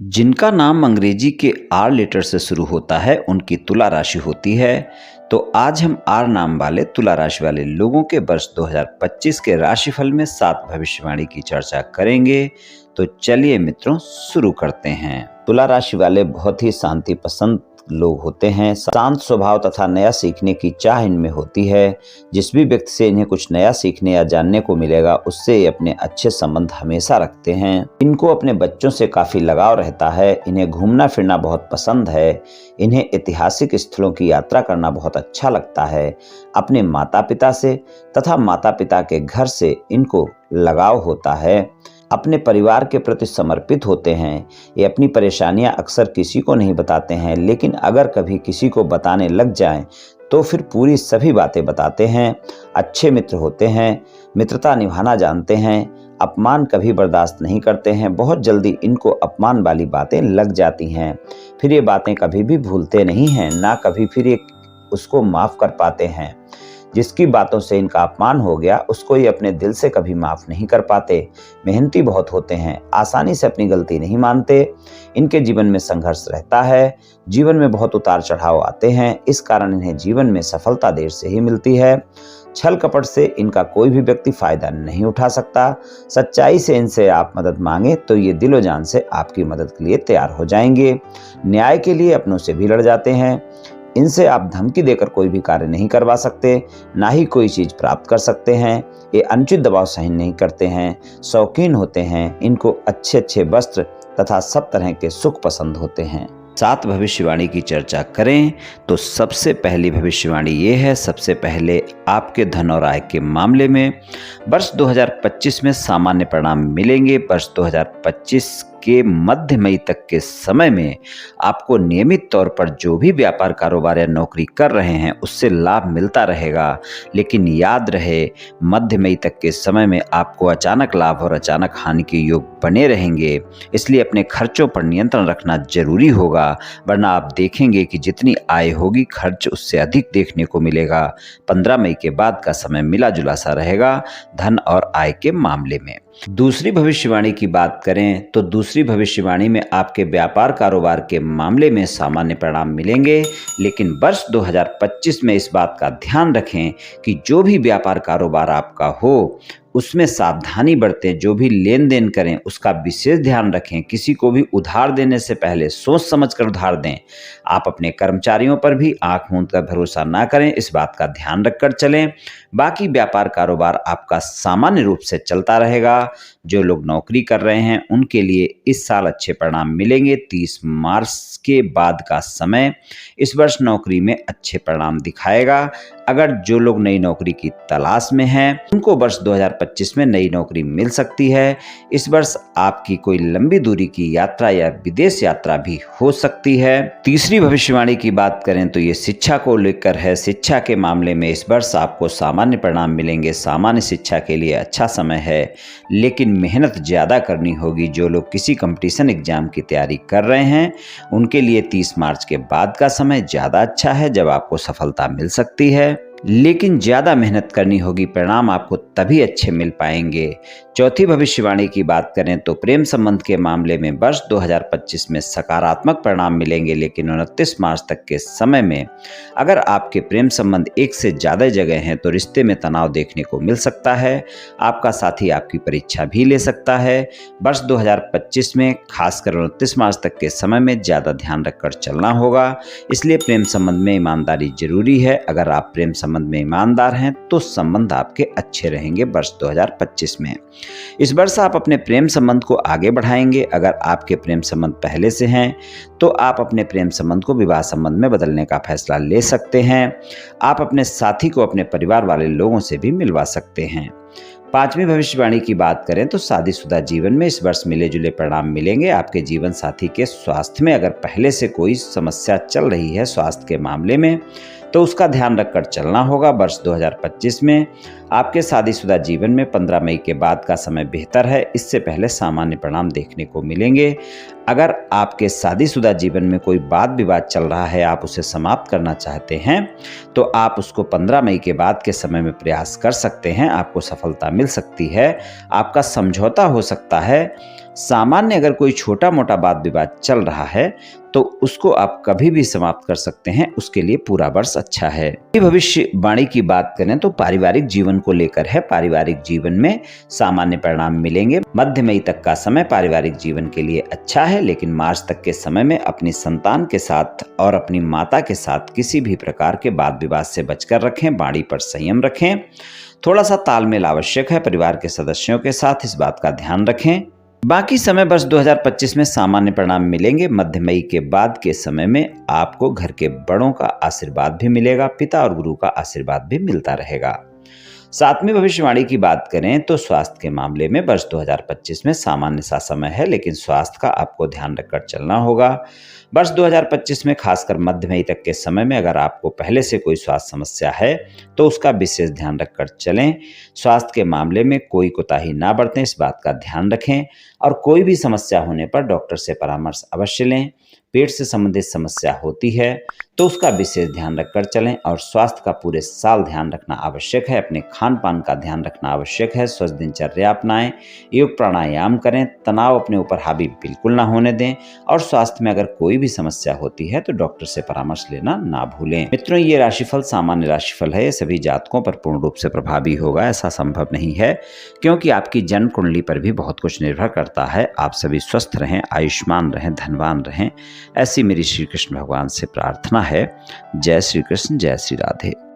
जिनका नाम अंग्रेजी के आर लेटर से शुरू होता है उनकी तुला राशि होती है। तो आज हम आर नाम वाले तुला राशि वाले लोगों के वर्ष 2025 के राशिफल में 7 भविष्यवाणी की चर्चा करेंगे। तो चलिए मित्रों शुरू करते हैं। तुला राशि वाले बहुत ही शांति पसंद लोग होते हैं। शांत स्वभाव तथा नया सीखने की चाह इनमें होती है। जिस भी व्यक्ति से इन्हें कुछ नया सीखने या जानने को मिलेगा उससे ये अपने अच्छे संबंध हमेशा रखते हैं। इनको अपने बच्चों से काफी लगाव रहता है। इन्हें घूमना फिरना बहुत पसंद है। इन्हें ऐतिहासिक स्थलों की यात्रा करना बहुत अच्छा लगता है। अपने माता पिता से तथा माता पिता के घर से इनको लगाव होता है। अपने परिवार के प्रति समर्पित होते हैं। ये अपनी परेशानियां अक्सर किसी को नहीं बताते हैं, लेकिन अगर कभी किसी को बताने लग जाएं तो फिर पूरी सभी बातें बताते हैं। अच्छे मित्र होते हैं, मित्रता निभाना जानते हैं, अपमान कभी बर्दाश्त नहीं करते हैं। बहुत जल्दी इनको अपमान वाली बातें लग जाती हैं, फिर ये बातें कभी भी भूलते नहीं हैं, ना कभी फिर ये उसको माफ़ कर पाते हैं। जिसकी बातों से इनका अपमान हो गया उसको ये अपने दिल से कभी माफ नहीं कर पाते। मेहनती बहुत होते हैं, आसानी से अपनी गलती नहीं मानते। इनके जीवन में संघर्ष रहता है। जीवन में बहुत उतार चढ़ाव आते हैं, इस कारण इन्हें जीवन में सफलता देर से ही मिलती है। छल कपट से इनका कोई भी व्यक्ति फायदा नहीं उठा सकता। सच्चाई से इनसे आप मदद मांगे तो ये दिलो जान से आपकी मदद के लिए तैयार हो जाएंगे। न्याय के लिए अपनों से भी लड़ जाते हैं। इनसे आप धमकी देकर कोई भी कार्य नहीं करवा सकते, ना ही कोई चीज प्राप्त कर सकते हैं। ये अनुचित दबाव सहन नहीं करते हैं, शौकीन होते हैं। इनको अच्छे अच्छे वस्त्र तथा सब तरह के सुख पसंद होते हैं। 7 भविष्यवाणी की चर्चा करें तो सबसे पहली भविष्यवाणी ये है। सबसे पहले आपके धन और आय के मामले में वर्ष 2025 में सामान्य परिणाम मिलेंगे। वर्ष 2025 के मध्य मई तक के समय में आपको नियमित तौर पर जो भी व्यापार कारोबार या नौकरी कर रहे हैं उससे लाभ मिलता रहेगा। लेकिन याद रहे, मध्य मई तक के समय में आपको अचानक लाभ और अचानक हानि के योग बने रहेंगे। इसलिए अपने खर्चों पर नियंत्रण रखना जरूरी होगा, वरना आप देखेंगे कि जितनी आय होगी खर्च उससे अधिक देखने को मिलेगा। 15 मई के बाद का समय मिला जुला सा रहेगा धन और आय के मामले में। दूसरी भविष्यवाणी की बात करें तो दूसरी भविष्यवाणी में आपके व्यापार कारोबार के मामले में सामान्य परिणाम मिलेंगे। लेकिन वर्ष 2025 में इस बात का ध्यान रखें कि जो भी व्यापार कारोबार आपका हो उसमें सावधानी बरतें। जो भी लेन देन करें उसका विशेष ध्यान रखें। किसी को भी उधार देने से पहले सोच समझ कर उधार दें। आप अपने कर्मचारियों पर भी आंख मूंद कर भरोसा ना करें, इस बात का ध्यान रखकर चलें। बाकी व्यापार कारोबार आपका सामान्य रूप से चलता रहेगा। जो लोग नौकरी कर रहे हैं उनके लिए इस साल अच्छे परिणाम मिलेंगे। 30 मार्च के बाद का समय इस वर्ष नौकरी में अच्छे परिणाम दिखाएगा। अगर जो लोग नई नौकरी की तलाश में हैं उनको वर्ष 2025 में नई नौकरी मिल सकती है। इस वर्ष आपकी कोई लंबी दूरी की यात्रा या विदेश यात्रा भी हो सकती है। तीसरी भविष्यवाणी की बात करें तो ये शिक्षा को लेकर है। शिक्षा के मामले में इस वर्ष आपको सामान्य परिणाम मिलेंगे। सामान्य शिक्षा के लिए अच्छा समय है, लेकिन मेहनत ज़्यादा करनी होगी। जो लोग किसी कंपटीशन एग्जाम की तैयारी कर रहे हैं उनके लिए 30 मार्च के बाद का समय ज़्यादा अच्छा है, जब आपको सफलता मिल सकती है। लेकिन ज़्यादा मेहनत करनी होगी, परिणाम आपको तभी अच्छे मिल पाएंगे। चौथी भविष्यवाणी की बात करें तो प्रेम संबंध के मामले में वर्ष 2025 में सकारात्मक परिणाम मिलेंगे। लेकिन 29 मार्च तक के समय में अगर आपके प्रेम संबंध एक से ज़्यादा जगह हैं तो रिश्ते में तनाव देखने को मिल सकता है। आपका साथी आपकी परीक्षा भी ले सकता है। वर्ष 2025 में खासकर 29 मार्च तक के समय में ज़्यादा ध्यान रखकर चलना होगा। इसलिए प्रेम संबंध में ईमानदारी जरूरी है। अगर आप प्रेम संबंध में ईमानदार हैं तो संबंध आपके अच्छे रहेंगे वर्ष 2025 में। इस वर्ष आप अपने प्रेम संबंध को आगे बढ़ाएंगे। अगर आपके प्रेम संबंध पहले से हैं तो आप अपने प्रेम संबंध को विवाह संबंध में बदलने का फैसला ले सकते हैं। आप अपने साथी को अपने परिवार वाले लोगों से भी मिलवा सकते हैं। पांचवी भविष्यवाणी की बात करें तो शादीशुदा जीवन में इस वर्ष मिले जुले परिणाम मिलेंगे। आपके जीवन साथी के स्वास्थ्य में अगर पहले से कोई समस्या चल रही है स्वास्थ्य के मामले में तो उसका ध्यान रखकर चलना होगा। वर्ष 2025 में आपके शादीशुदा जीवन में 15 मई के बाद का समय बेहतर है। इससे पहले सामान्य परिणाम देखने को मिलेंगे। अगर आपके शादीशुदा जीवन में कोई वाद विवाद चल रहा है, आप उसे समाप्त करना चाहते हैं तो आप उसको 15 मई के बाद के समय में प्रयास कर सकते हैं। आपको सफलता मिल सकती है, आपका समझौता हो सकता है। सामान्य अगर कोई छोटा मोटा वाद विवाद चल रहा है तो उसको आप कभी भी समाप्त कर सकते हैं, उसके लिए पूरा वर्ष अच्छा है। भविष्यवाणी की बात करें तो पारिवारिक जीवन को लेकर है। पारिवारिक जीवन में सामान्य परिणाम मिलेंगे। मध्य मई तक का समय पारिवारिक जीवन के लिए अच्छा है, लेकिन मार्च तक के समय में अपनी संतान के साथ और अपनी माता के साथ किसी भी प्रकार के वाद विवाद से बचकर रखें। वाणी पर संयम रखें। थोड़ा सा तालमेल आवश्यक है परिवार के सदस्यों के साथ, इस बात का ध्यान रखें। बाकी समय वर्ष 2025 में सामान्य परिणाम मिलेंगे। मध्य मई के बाद के समय में आपको घर के बड़ों का आशीर्वाद भी मिलेगा, पिता और गुरु का आशीर्वाद भी मिलता रहेगा। सातवीं भविष्यवाणी की बात करें तो स्वास्थ्य के मामले में वर्ष 2025 में सामान्य सा समय है, लेकिन स्वास्थ्य का आपको ध्यान रखकर चलना होगा। वर्ष 2025 में खासकर मध्य मई तक के समय में अगर आपको पहले से कोई स्वास्थ्य समस्या है तो उसका विशेष ध्यान रखकर चलें। स्वास्थ्य के मामले में कोई कोताही ना बरतें, इस बात का ध्यान रखें। और कोई भी समस्या होने पर डॉक्टर से परामर्श अवश्य लें। पेट से संबंधित समस्या होती है तो उसका विशेष ध्यान रखकर चलें। और स्वास्थ्य का पूरे साल ध्यान रखना आवश्यक है। अपने खान पान का ध्यान रखना आवश्यक है। स्वस्थ दिनचर्या अपनाएं, योग प्राणायाम करें, तनाव अपने ऊपर हावी बिल्कुल ना होने दें। और स्वास्थ्य में अगर कोई भी समस्या होती है तो डॉक्टर से परामर्श लेना ना भूलें। मित्रों, ये राशिफल सामान्य राशिफल है। ये सभी जातकों पर पूर्ण रूप से प्रभावी होगा ऐसा संभव नहीं है, क्योंकि आपकी जन्म कुंडली पर भी बहुत कुछ निर्भर करता है। आप सभी स्वस्थ रहें, आयुष्मान रहें, धनवान रहें, ऐसी मेरी श्री कृष्ण भगवान से प्रार्थना है। जय श्री कृष्ण, जय श्री राधे।